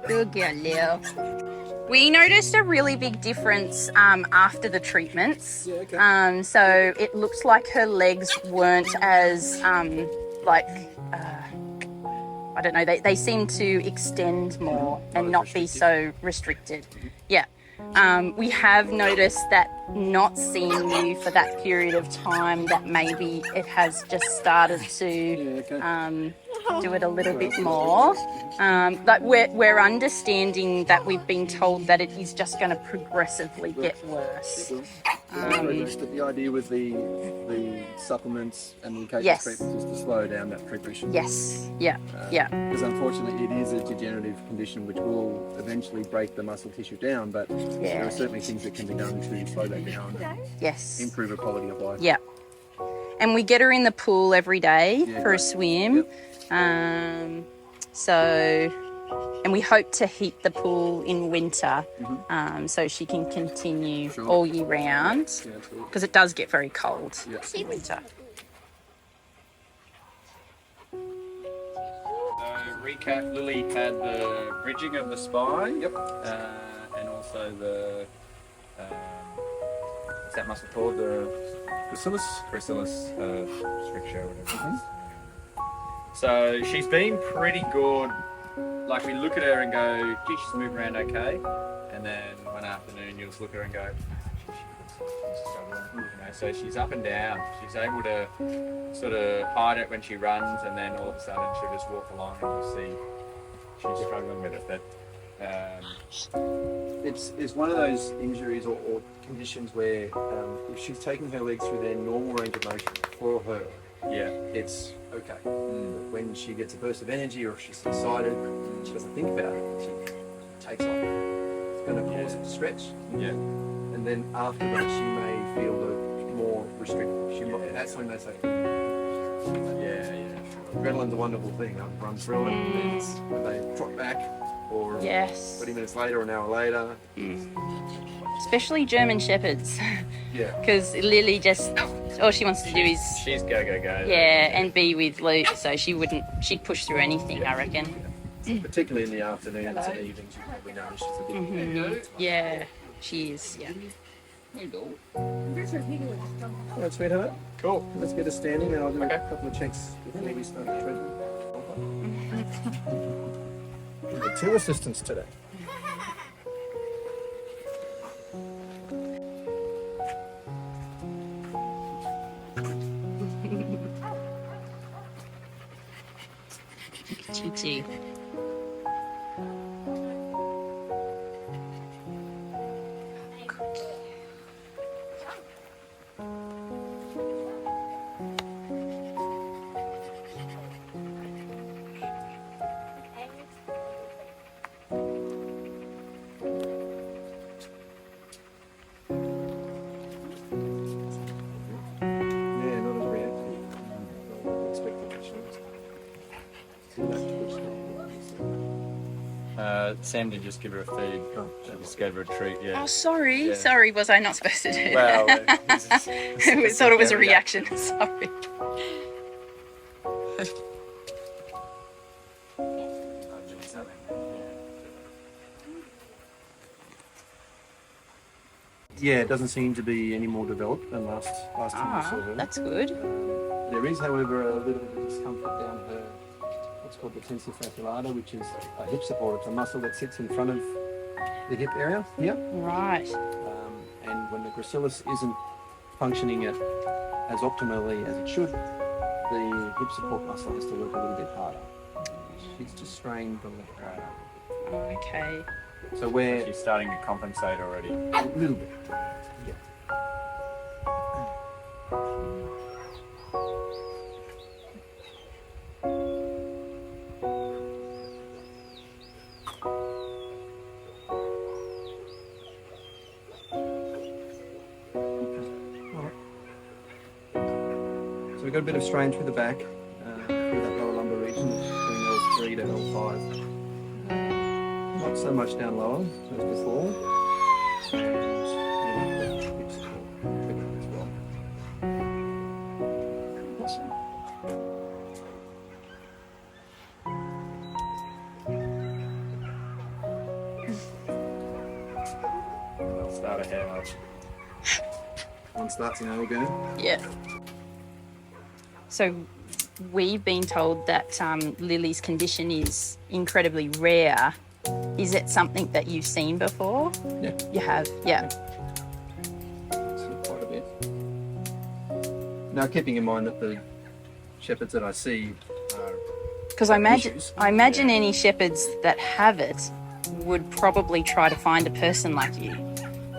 Good girl, Leo. We noticed a really big difference after the treatments. Yeah, okay. So it looks like her legs weren't as I don't know, they seem to extend more and not be so restricted. Yeah. We have noticed that not seeing you for that period of time, that maybe it has just started to do it a little bit more. Like we're understanding that we've been told that it is just going to progressively get worse. But the idea with the supplements and the occasional Yes. treatments is to slow down that progression. Yes. Yeah. Yeah. Because unfortunately it is a degenerative condition which will eventually break the muscle tissue down, but there are certainly things that can be done to slow that down and Yes. improve her quality of life. Yeah. And we get her in the pool every day for a swim. Yep. And we hope to heat the pool in winter so she can continue all year round, because it does get very cold in winter. Recap, Lily had the bridging of the spine, and also the, what's that muscle called? The gracilis stricture, whatever. So she's been pretty good. Like, we look at her and go, gee, she's moving around okay. And then one afternoon you'll just look at her and go, she's struggling. You know, so she's up and down. She's able to sort of hide it when she runs, and then all of a sudden she'll just walk along and you'll see she's struggling with it. But it's one of those injuries or conditions where if she's taking her legs through their normal range of motion for her, it's okay. When she gets a burst of energy or if she's excited, she doesn't think about it. She takes off. It's going to cause it to stretch. And then after that, she may feel more restricted. That's when they say, adrenaline's a wonderful thing. I've run through it, and it's when they trot back, or 20 minutes later, or an hour later. Especially German Shepherds. Because Lily just, all she wants to do is... She's go. and be with Luke, so she'd push through anything, I reckon. Particularly in the afternoons and evenings, you probably notice she's a bit... Yeah, she is, All right, sweetheart. Cool. Let's get her standing, and I'll do a couple of checks before we start the treatment. We've got 2 assistants today. Chi-chi. Sam did just give her a feed. Just gave her a treat, Oh, sorry. Sorry, was I not supposed to do well, that? We thought it was a reaction. Sorry. Yeah, it doesn't seem to be any more developed than last time we saw her. That's good. There is, however, a little bit of discomfort down her, what's called the tensor fasciculata, which is a hip support. It's a muscle that sits in front of the hip area here. Right. And when the gracilis isn't functioning as optimally as it should, the hip support muscle has to work a little bit harder. She's just strained the left right up. Okay. So she's starting to compensate already. A little bit. So we've got a bit of strain through the back, through that lower lumbar region, between L3 to L5. Not so much down lower as before. And hip support as well. Awesome. part her hair up. One starts in again. Yeah. So we've been told that Lily's condition is incredibly rare. Is it something that you've seen before? Yeah. You have, yeah. Quite a bit. Now, keeping in mind that the shepherds that I see are Because I issues. imagine any shepherds that have it would probably try to find a person like you.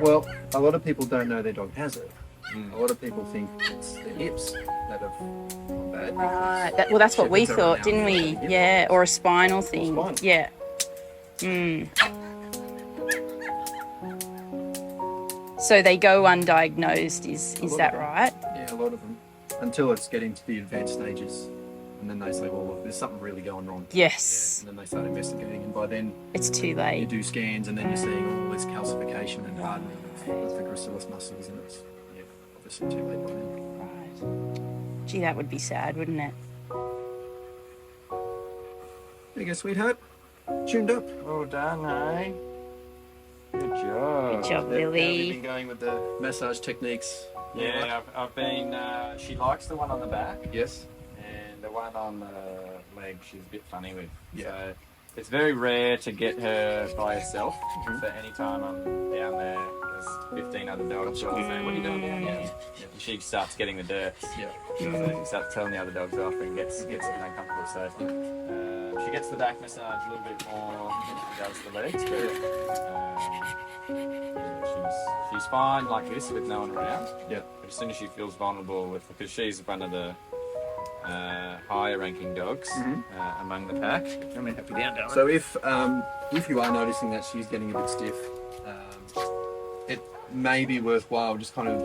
well, a lot of people don't know their dog has it. A lot of people think it's their hips that have gone bad. Right. Well, that's what we Shepherds are thought, didn't we? renowned. Yeah. Or a spinal thing. Spinal. Yeah. Mm. So they go undiagnosed. Is that right? Yeah, a lot of them. Until it's getting to the advanced stages. And then they say, well, look, there's something really going wrong. Yes. And then they start investigating. And by then, It's too you late. do scans and then you're seeing all this calcification and hardening of the gracilis muscles. And it's obviously too late by then. Right. Gee, that would be sad, wouldn't it? There you go, sweetheart. Tuned up. Well done, eh? Good job. Good job, How have you Lily. been going with the massage techniques? Yeah, I've been. She likes the one on the back, Yes. and the one on the leg she's a bit funny with. Yeah. So it's very rare to get her by herself. So anytime I'm down there, there's 15 other dogs. So I'll say, "What are you doing down here?" And she starts getting the dirt. Yeah. So she starts telling the other dogs off and gets a bit uncomfortable. So she gets the back massage a little bit more than she does the legs. But she's fine like this with no one around. Yeah. But as soon as she feels vulnerable, because she's one of the higher ranking dogs among the pack. I'm gonna help you down, darling. So if you are noticing that she's getting a bit stiff, it may be worthwhile just kind of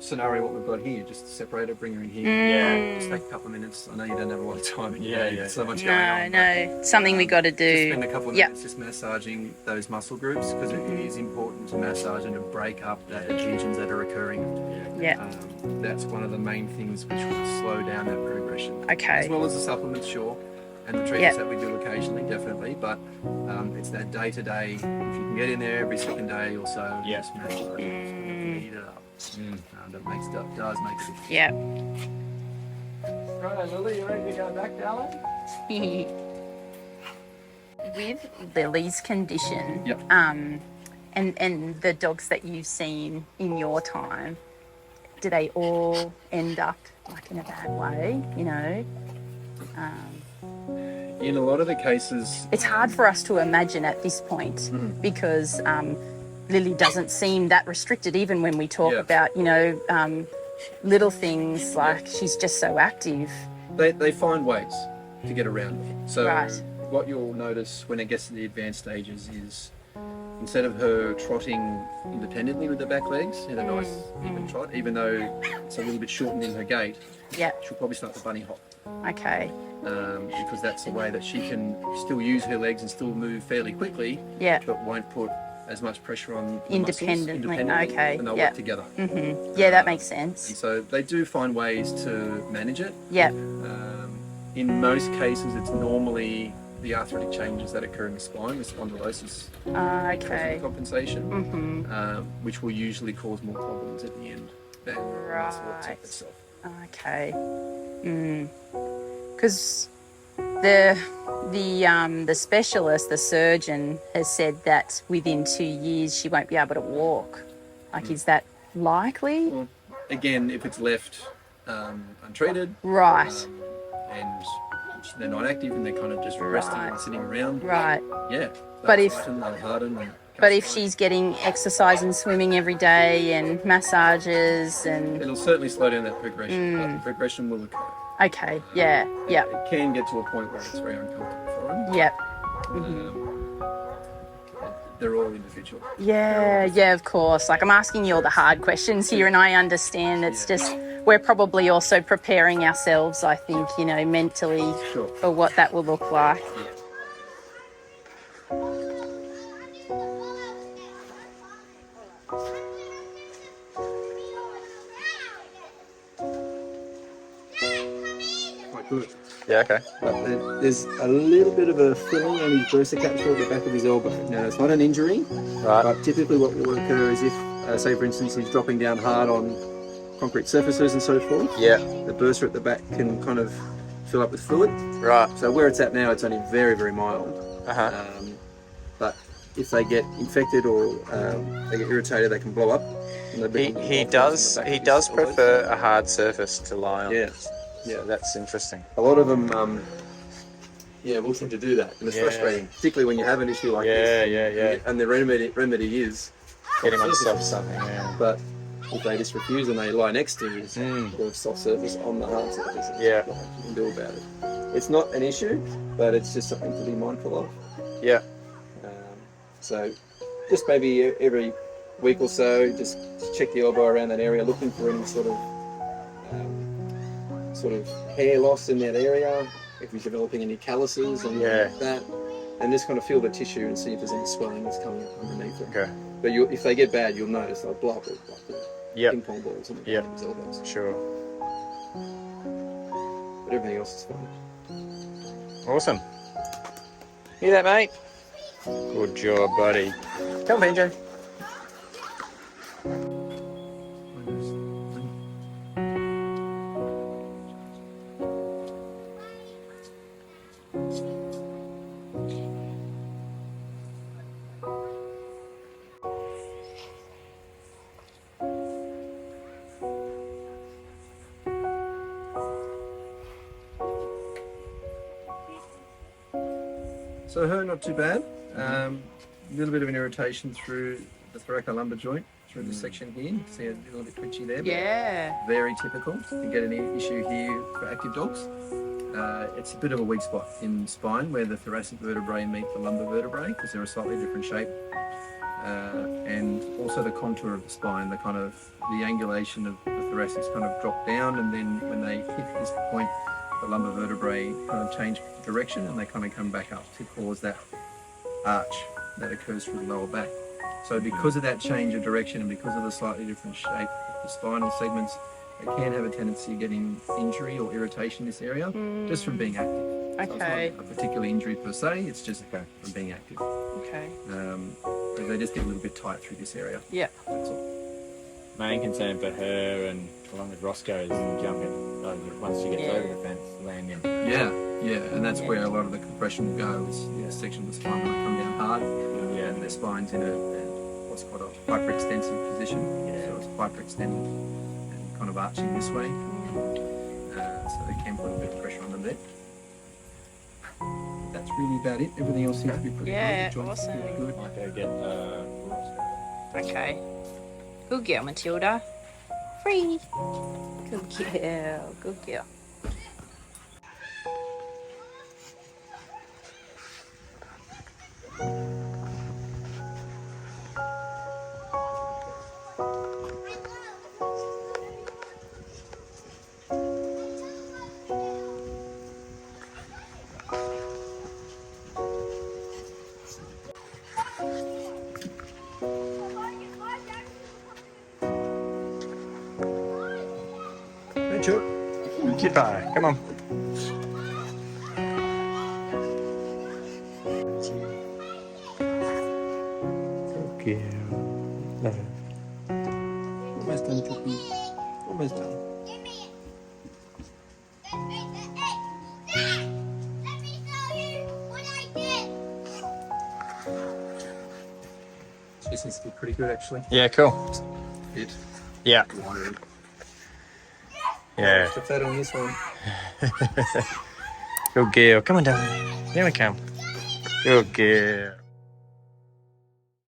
scenario what we've got here, just separate her, bring her in here. Yeah. Just take a couple of minutes. I know you don't have a lot of time. Yeah. There's so much going on. No. Something we got to Just do. spend a couple of Yep. minutes just massaging those muscle groups because it is important to massage and to break up the adhesions that are occurring. Yeah. That's one of the main things which will slow down that progression. Okay. As well as the supplements, sure, and the treatments that we do occasionally, definitely. But it's that day-to-day. If you can get in there every second day or so, just massage, heat it up. That does make a difference. Yeah. Right, Lily, you ready to go back, darling? With Lily's condition, Yep. and the dogs that you've seen in your time, do they all end up like in a bad way? You know, In a lot of the cases, it's hard for us to imagine at this point because Lily doesn't seem that restricted. Even when we talk Yeah. about little things like she's just so active. they find ways to get around it. So Right. what you'll notice when it gets to the advanced stages is instead of her trotting independently with the back legs in a nice even trot, even though it's a little bit shortened in her gait, Yeah. she'll probably start to bunny hop. Okay. Because that's the way that she can still use her legs and still move fairly quickly, Yeah. but won't put as much pressure on the Independently, muscles okay, and they'll yeah. work together. Yeah, that makes And sense. so they do find ways to manage it. Yeah. In most cases, it's normally the arthritic changes that occur in the spine, the spondylosis Okay. compensation, which will usually cause more problems at the end than the muscle Right. itself. Okay. Because the specialist, the surgeon, has said that within 2 years she won't be able to walk. Like, is that likely? Well, again, if it's left untreated, Right. and they're not active and they're kind of just resting Right. and sitting around, Right. yeah. But they'll if- tighten, they'll harden. And But if she's getting exercise and swimming every day and massages and it'll certainly slow down that progression, but the progression will occur. okay, yeah, yeah, It can get to a point where it's very uncomfortable for them. yeah, They're all individual. yeah, of course. Like, I'm asking you all the hard questions here, and I understand it's just we're probably also preparing ourselves, I think, mentally Sure. for what that will look like. Quite good. Yeah, okay. But there's a little bit of a filling on his bursa capsule at the back of his elbow. Now, it's not an injury, Right. but typically what will occur is if, say for instance, he's dropping down hard on concrete surfaces and so forth, Yeah. the bursa at the back can kind of fill up with fluid. Right. So where it's at now, it's only very, very mild. Uh-huh. But if they get infected or they get irritated, they can blow up. And He does prefer a hard surface to lie on. Yeah. Yeah, that's interesting. A lot of them, will tend to do that, and it's frustrating, particularly when you have an issue like this. Yeah. And the remedy is Getting on soft yourself surface. something, yeah. But if they just refuse and they lie next to you, the soft surface on the hard surface. Yeah. Nothing you can do about it. It's not an issue, but it's just something to be mindful of. Yeah. So, just maybe every week or so, just check the elbow around that area, looking for any sort of hair loss in that area, if he's developing any calluses or anything like that, and just kind of feel the tissue and see if there's any swelling that's coming up underneath it. Okay. But if they get bad, you'll notice they'll blow up like ping pong balls on his elbows. Sure. But everything else is fine. Awesome. Hear that, mate? Good job, buddy. Come, Banjo. So her, not too bad. A little bit of an irritation through the thoracolumbar joint, through this section here. You can see a little bit twitchy there. Yeah. Very typical. You can get an issue here for active dogs. It's a bit of a weak spot in the spine where the thoracic vertebrae meet the lumbar vertebrae because they're a slightly different shape. And also the contour of the spine, the angulation of the thoracics kind of drop down, and then when they hit this point, the lumbar vertebrae kind of change direction and they kind of come back up to cause that arch that occurs through the lower back. So because of that change of direction and because of the slightly different shape of the spinal segments, they can have a tendency of getting injury or irritation in this area just from being active. Okay. So it's not a particular injury per se, it's just from being active. Okay. They just get a little bit tight through this area. Yeah. That's all. Main concern for her and along with Roscoe's jumping once she gets over the fence, landing. Yeah, and that's where a lot of the compression will go. Is this section of the spine will come down hard, and their spine's in what's called a hyperextensive position. So it's hyperextending and kind of arching this way. So they can put a bit of pressure on them there. That's really about it. Everything else seems to be pretty good. The joints awesome. pretty good. Might go get Roscoe. Okay. Good girl, Matilda. Free. Good girl. Good girl. Goodbye. Come on. Okay. Almost done, Choppy. Almost done. She seems to be pretty good, actually. Yeah, cool. Good. Yeah. Yeah. Put that on this one. Good girl. Come on, darling. Here we come. Good girl.